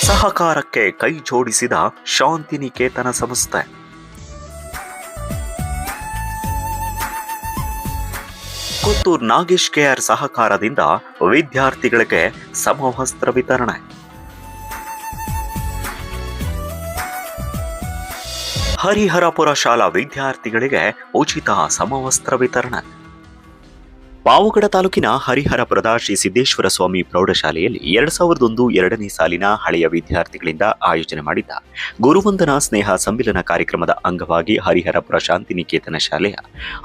ಸಹಕಾರಕ್ಕೆ ಕೈ ಜೋಡಿಸಿದ ಶಾಂತಿನಿಕೇತನ ಸಂಸ್ಥೆ. ಕೊತ್ತೂರು ನಾಗೇಶ್ ಕೆಆರ್ ಸಹಕಾರದಿಂದ ವಿದ್ಯಾರ್ಥಿಗಳಿಗೆ ಸಮವಸ್ತ್ರ ವಿತರಣೆ. ಹರಿಹರಪುರ ಶಾಲಾ ವಿದ್ಯಾರ್ಥಿಗಳಿಗೆ ಉಚಿತ ಸಮವಸ್ತ್ರ ವಿತರಣೆ. ಪಾವಗಡ ತಾಲೂಕಿನ ಹರಿಹರಪುರದ ಶ್ರೀ ಸಿದ್ದೇಶ್ವರ ಸ್ವಾಮಿ ಪ್ರೌಢಶಾಲೆಯಲ್ಲಿ 2001-2ನೇ ಸಾಲಿನ ಹಳೆಯ ವಿದ್ಯಾರ್ಥಿಗಳಿಂದ ಆಯೋಜನೆ ಮಾಡಿದ್ದ ಗುರುವಂದನಾ ಸ್ನೇಹ ಸಮ್ಮಿಲನ ಕಾರ್ಯಕ್ರಮದ ಅಂಗವಾಗಿ ಹರಿಹರಪುರ ಶಾಂತಿನಿಕೇತನ ಶಾಲೆಯ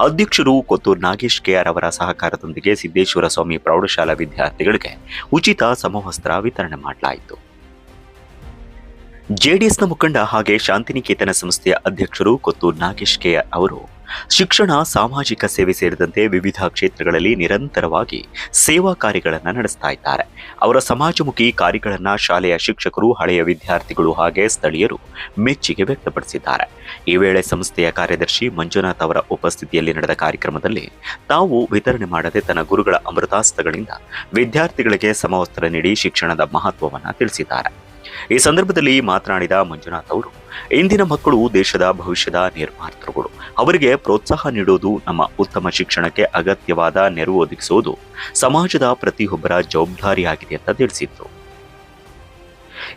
ಅಧ್ಯಕ್ಷರು ಕೊತ್ತೂರು ನಾಗೇಶ್ ಕೆಆರ್ ಅವರ ಸಹಕಾರದೊಂದಿಗೆ ಸಿದ್ದೇಶ್ವರ ಸ್ವಾಮಿ ಪ್ರೌಢಶಾಲಾ ವಿದ್ಯಾರ್ಥಿಗಳಿಗೆ ಉಚಿತ ಸಮವಸ್ತ್ರ ವಿತರಣೆ ಮಾಡಲಾಯಿತು. ಜೆಡಿಎಸ್ನ ಮುಖಂಡ ಹಾಗೆ ಶಾಂತಿನಿಕೇತನ ಸಂಸ್ಥೆಯ ಅಧ್ಯಕ್ಷರು ಕೊತ್ತೂರು ನಾಗೇಶ್ ಕೆಆರ್ ಅವರು ಶಿಕ್ಷಣ, ಸಾಮಾಜಿಕ ಸೇವೆ ಸೇರಿದಂತೆ ವಿವಿಧ ಕ್ಷೇತ್ರಗಳಲ್ಲಿ ನಿರಂತರವಾಗಿ ಸೇವಾ ಕಾರ್ಯಗಳನ್ನು ನಡೆಸ್ತಾ ಇದ್ದಾರೆ. ಅವರ ಸಮಾಜಮುಖಿ ಕಾರ್ಯಗಳನ್ನು ಶಾಲೆಯ ಶಿಕ್ಷಕರು, ಹಳೆಯ ವಿದ್ಯಾರ್ಥಿಗಳು ಹಾಗೆ ಸ್ಥಳೀಯರು ಮೆಚ್ಚುಗೆ ವ್ಯಕ್ತಪಡಿಸಿದ್ದಾರೆ. ಈ ವೇಳೆ ಸಂಸ್ಥೆಯ ಕಾರ್ಯದರ್ಶಿ ಮಂಜುನಾಥ್ ಅವರ ಉಪಸ್ಥಿತಿಯಲ್ಲಿ ನಡೆದ ಕಾರ್ಯಕ್ರಮದಲ್ಲಿ ತಾವು ವಿತರಣೆ ಮಾಡದೆ ತನ್ನ ಗುರುಗಳ ಅಮೃತಾಸ್ತಗಳಿಂದ ವಿದ್ಯಾರ್ಥಿಗಳಿಗೆ ಸಮವಸ್ತ್ರ ನೀಡಿ ಶಿಕ್ಷಣದ ಮಹತ್ವವನ್ನು ತಿಳಿಸಿದ್ದಾರೆ. ಈ ಸಂದರ್ಭದಲ್ಲಿ ಮಾತನಾಡಿದ ಮಂಜುನಾಥ್ ಅವರು, ಇಂದಿನ ಮಕ್ಕಳು ದೇಶದ ಭವಿಷ್ಯದ ನಿರ್ಮಾತೃಗಳು. ಅವರಿಗೆ ಪ್ರೋತ್ಸಾಹ ನೀಡುವುದು, ನಮ್ಮ ಉತ್ತಮ ಶಿಕ್ಷಣಕ್ಕೆ ಅಗತ್ಯವಾದ ನೆರವು ಒದಗಿಸುವುದು ಸಮಾಜದ ಪ್ರತಿಯೊಬ್ಬರ ಜವಾಬ್ದಾರಿಯಾಗಿದೆ ಅಂತ ತಿಳಿಸಿದ್ರು.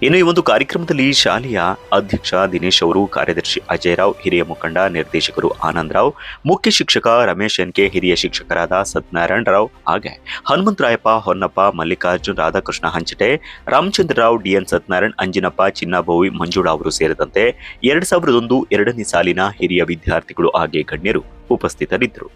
ಇನ್ನು ಈ ಒಂದು ಕಾರ್ಯಕ್ರಮದಲ್ಲಿ ಶಾಲೆಯ ಅಧ್ಯಕ್ಷ ದಿನೇಶ್ ಅವರು, ಕಾರ್ಯದರ್ಶಿ ಅಜಯ್ ರಾವ್, ಹಿರಿಯ ಮುಖಂಡ ನಿರ್ದೇಶಕರು ಆನಂದ್ ರಾವ್, ಮುಖ್ಯ ಶಿಕ್ಷಕ ರಮೇಶ್ ಎನ್ಕೆ, ಹಿರಿಯ ಶಿಕ್ಷಕರಾದ ಸತ್ಯನಾರಾಯಣ ರಾವ್ ಹಾಗೆ ಹನುಮಂತರಾಯಪ್ಪ, ಹೊನ್ನಪ್ಪ, ಮಲ್ಲಿಕಾರ್ಜುನ್, ರಾಧಾಕೃಷ್ಣ ಹಂಚಟೆ, ರಾಮಚಂದ್ರ ರಾವ್, ಡಿಎನ್ ಸತ್ಯನಾರಾಯಣ್, ಅಂಜಿನಪ್ಪ, ಚಿನ್ನಬೋವಿ, ಮಂಜುಳಾ ಅವರು ಸೇರಿದಂತೆ 2001-2ನೇ ಸಾಲಿನ ಹಿರಿಯ ವಿದ್ಯಾರ್ಥಿಗಳು ಹಾಗೆ ಗಣ್ಯರು ಉಪಸ್ಥಿತರಿದ್ದರು.